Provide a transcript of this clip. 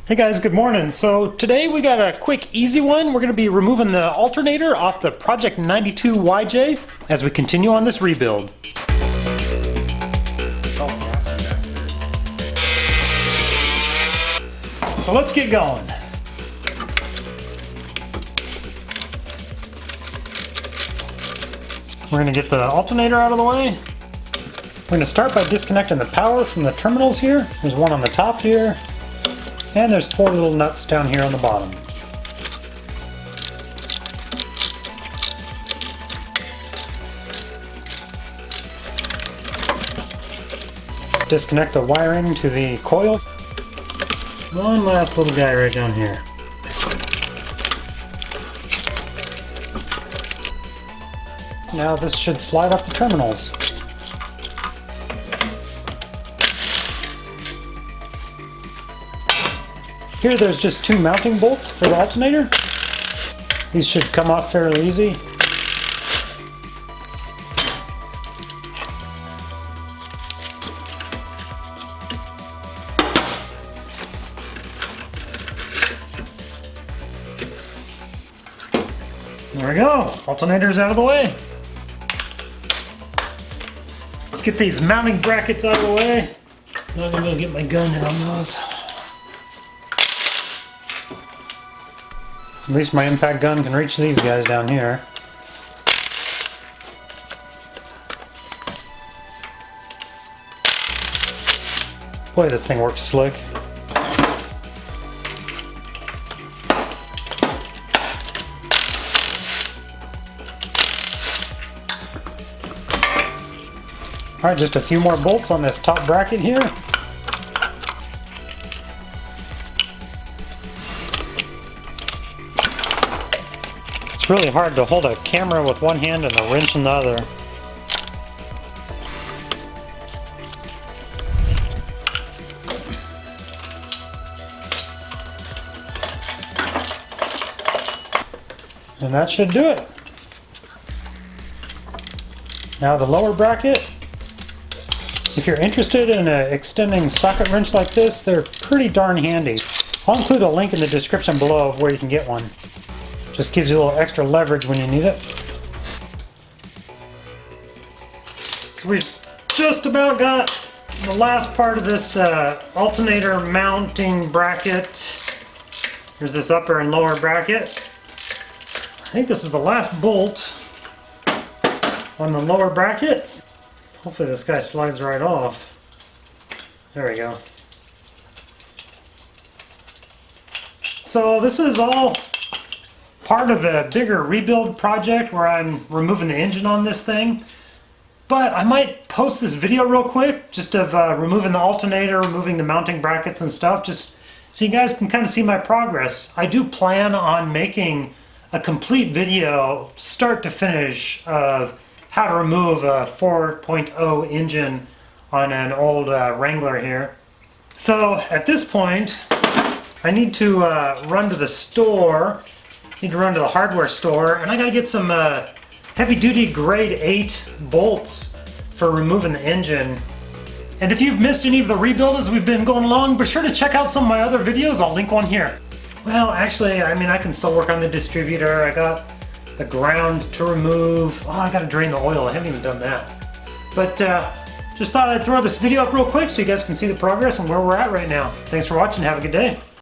Hey guys, good morning. So today we got a quick, easy one. We're going to be removing the alternator off the Project 92 YJ as we continue on this rebuild. So let's get going. We're going to get the alternator out of the way. We're going to start by disconnecting the power from the terminals here. There's one on the top here. And there's 4 little nuts down here on the bottom. Disconnect the wiring to the coil. One last little guy right down here. Now this should slide up the terminals. Here there's just 2 mounting bolts for the alternator. These should come off fairly easy. There we go, alternator's out of the way. Let's get these mounting brackets out of the way. Now I'm gonna get my gun in on those. At least my impact gun can reach these guys down here. Boy, this thing works slick. Alright, just a few more bolts on this top bracket here. It's really hard to hold a camera with one hand and a wrench in the other. And that should do it. Now the lower bracket, if you're interested in an extending socket wrench like this, they're pretty darn handy. I'll include a link in the description below of where you can get one. Just gives you a little extra leverage when you need it. So we've just about got the last part of this alternator mounting bracket. There's this upper and lower bracket. I think this is the last bolt on the lower bracket. Hopefully this guy slides right off. There we go. So this is all part of a bigger rebuild project where I'm removing the engine on this thing. But I might post this video real quick, just of removing the alternator, removing the mounting brackets and stuff, just so you guys can kind of see my progress. I do plan on making a complete video, start to finish, of how to remove a 4.0 engine on an old Wrangler here. So at this point, I need to run to the store. Need to run to the hardware store, and I gotta get some heavy-duty grade 8 bolts for removing the engine. And if you've missed any of the rebuild as we've been going along, be sure to check out some of my other videos. I'll link one here. Well, actually, I mean, I can still work on the distributor. I got the ground to remove. Oh, I gotta drain the oil. I haven't even done that. But just thought I'd throw this video up real quick so you guys can see the progress and where we're at right now. Thanks for watching. Have a good day.